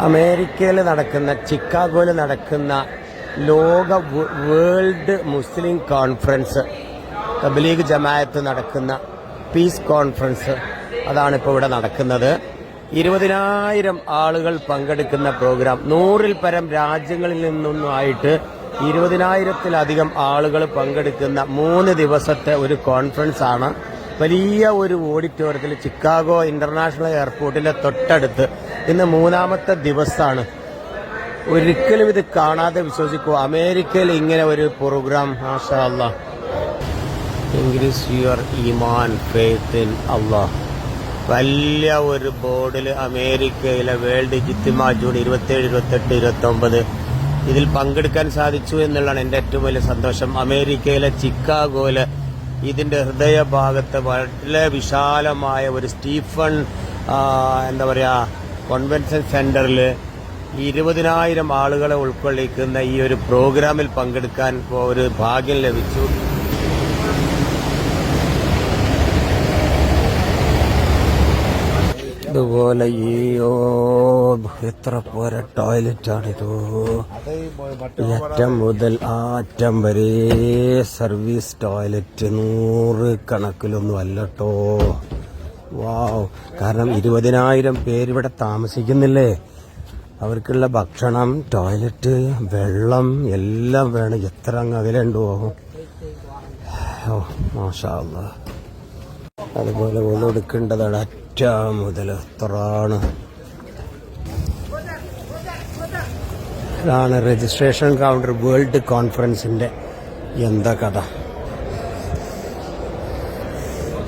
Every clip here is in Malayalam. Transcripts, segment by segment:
അമേരിക്കയിൽ നടക്കുന്ന ചിക്കാഗോയിൽ നടക്കുന്ന ലോക വേൾഡ് മുസ്ലിം കോൺഫറൻസ്, തബ്ലീഗ് ജമാഅത്ത് നടക്കുന്ന പീസ് കോൺഫറൻസ്, അതാണ് ഇപ്പോൾ ഇവിടെ നടക്കുന്നത്. 20,000 ആളുകൾ പങ്കെടുക്കുന്ന പ്രോഗ്രാം. 100-ൽ പരം രാജ്യങ്ങളിൽ നിന്നൊന്നുമായിട്ട് 20,000-ത്തിലധികം ആളുകൾ പങ്കെടുക്കുന്ന 3 ദിവസത്തെ ഒരു കോൺഫറൻസ് ആണ്. വലിയ ഒരു ഓഡിറ്റോറിയത്തിൽ ചിക്കാഗോ ഇന്റർനാഷണൽ എയർപോർട്ടിന്റെ തൊട്ടടുത്ത്. ഇന്ന് 3-ാമത്തെ ദിവസമാണ്. ഒരിക്കലും ഇത് കാണാതെ വിശ്വസിക്കൂ. അമേരിക്കയിൽ ഇങ്ങനെ ഒരു പ്രോഗ്രാം, മാഷാ അല്ലാഹ്. ഇൻക്രീസ് യുവർ ഈമാൻ ഫെയ്ത്ത് ഇൻ അല്ലാഹ്. വലിയ ഒരു ബോർഡിൽ അമേരിക്കയിലെ വേൾഡ് ഇജ്തിമാ ജൂൺ 27, 28, 29 ഇതിൽ പങ്കെടുക്കാൻ സാധിച്ചു എന്നുള്ളതാണ് എൻ്റെ ഏറ്റവും വലിയ സന്തോഷം. അമേരിക്കയിലെ ചിക്കാഗോയിലെ ഇതിന്റെ ഹൃദയഭാഗത്ത് വളരെ വിശാലമായ ഒരു സ്റ്റീഫൻ കൺവെൻഷൻ സെന്ററിൽ 20,000 ആളുകളെ ഉൾക്കൊള്ളിക്കുന്ന ഈ ഒരു പ്രോഗ്രാമിൽ പങ്കെടുക്കാൻ ഒരു ഭാഗ്യം ലഭിച്ചു. ഇതുപോലെ എത്ര പോരെ ടോയ്ലറ്റാണിതോ. അറ്റം മുതൽ ആ അറ്റം വരെ സർവീസ് ടോയ്ലറ്റ്. 100 കണക്കിലൊന്നും അല്ലട്ടോ. വാവ്. കാരണം 20,000 പേരിവിടെ താമസിക്കുന്നില്ലേ. അവർക്കുള്ള ഭക്ഷണം, ടോയ്ലറ്റ്, വെള്ളം എല്ലാം വേണം. എത്ര അങ്ങ് അകലുണ്ടോ. മാഷാ അല്ലാഹ്. അതുപോലെ ഒന്നെടുക്കേണ്ടതാണ്. അറ്റം മുതൽ എത്രാണ്. ഇതാണ് രജിസ്ട്രേഷൻ കൗണ്ടർ വേൾഡ് കോൺഫറൻസിന്റെ. എന്താ കഥ.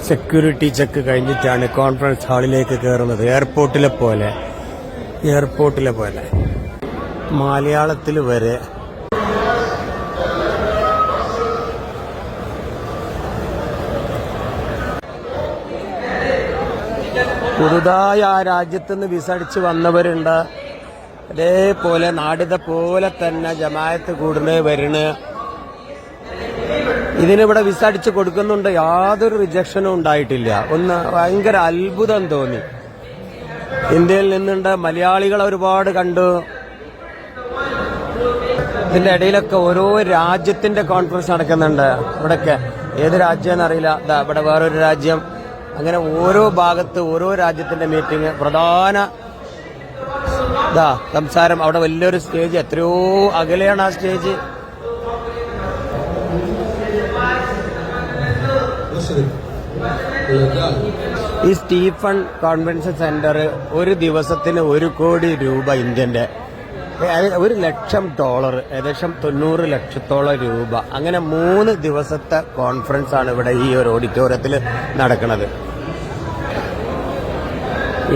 സെക്യൂരിറ്റി ചെക്ക് കഴിഞ്ഞിട്ടാണ് കോൺഫറൻസ് ഹാളിലേക്ക് കയറുന്നത്. എയർപോർട്ടിലെ പോലെ മലയാളത്തിൽ വരെ. പുതുതായി ആ രാജ്യത്തുനിന്ന് വിസ അടിച്ച് വന്നവരുണ്ട്. അതേപോലെ നാടിതെ പോലെ തന്നെ ജമാഅത്ത് കൂടുന്നത് വരണ്. ഇതിനിവിടെ വിസ അടിച്ച് കൊടുക്കുന്നുണ്ട്. യാതൊരു റിജക്ഷനും ഉണ്ടായിട്ടില്ല. ഭയങ്കര അത്ഭുതം തോന്നി. ഇന്ത്യയിൽ നിന്നുണ്ട് മലയാളികൾ ഒരുപാട് കണ്ടു. ഇതിന്റെ ഇടയിലൊക്കെ ഓരോ രാജ്യത്തിന്റെ കോൺഫറൻസ് നടക്കുന്നുണ്ട്. ഇവിടൊക്കെ ഏത് രാജ്യമെന്നറിയില്ല. ഇവിടെ വേറൊരു രാജ്യം. അങ്ങനെ ഓരോ ഭാഗത്ത് ഓരോ രാജ്യത്തിന്റെ മീറ്റിംഗ്. പ്രധാന സംസാരം. അവിടെ വലിയൊരു സ്റ്റേജ്. എത്രയോ അകലെയാണ് ആ സ്റ്റേജ്. ഈ സ്റ്റീഫൻ കൺവെൻഷൻ സെന്റർ ഒരു ദിവസത്തിന് 1 കോടി രൂപ, ഇന്ത്യന്റെ $1,00,000, ഏകദേശം 90 ലക്ഷത്തോളം രൂപ. അങ്ങനെ 3 ദിവസത്തെ കോൺഫറൻസ് ആണ് ഇവിടെ ഈ ഒരു ഓഡിറ്റോറിയത്തിൽ നടക്കുന്നത്.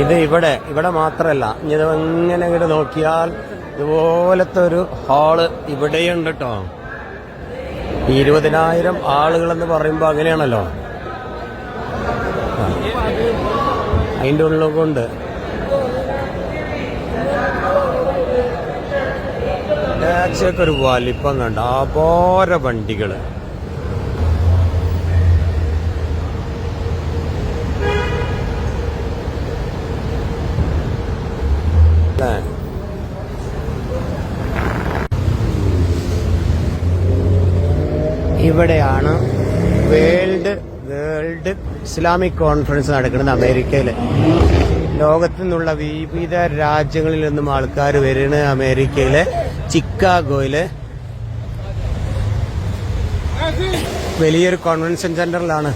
ഇത് ഇവിടെ മാത്രമല്ല. ഇത് എങ്ങനെ ഇങ്ങോട്ട് നോക്കിയാൽ ഇതുപോലത്തെ ഒരു ഹാള് ഇവിടെയുണ്ട് കേട്ടോ. 20,000 ആളുകളെന്ന് പറയുമ്പോൾ അങ്ങനെയാണല്ലോ. അതിൻ്റെ ഉള്ളിൽ കൊണ്ട് ടാക്സിയൊക്കെ ഒരു വലിപ്പം കണ്ട. അപാര വണ്ടികള്. ഇവിടെയാണ് വേൾഡ് ഇസ്ലാമിക് കോൺഫറൻസ് നടക്കുന്നത് അമേരിക്കയില്. ലോകത്തു നിന്നുള്ള വിവിധ രാജ്യങ്ങളിൽ നിന്നും ആൾക്കാർ വരുന്ന അമേരിക്കയിലെ ചിക്കാഗോയിലെ വലിയൊരു കോൺവെൻഷൻ സെന്ററിലാണ്.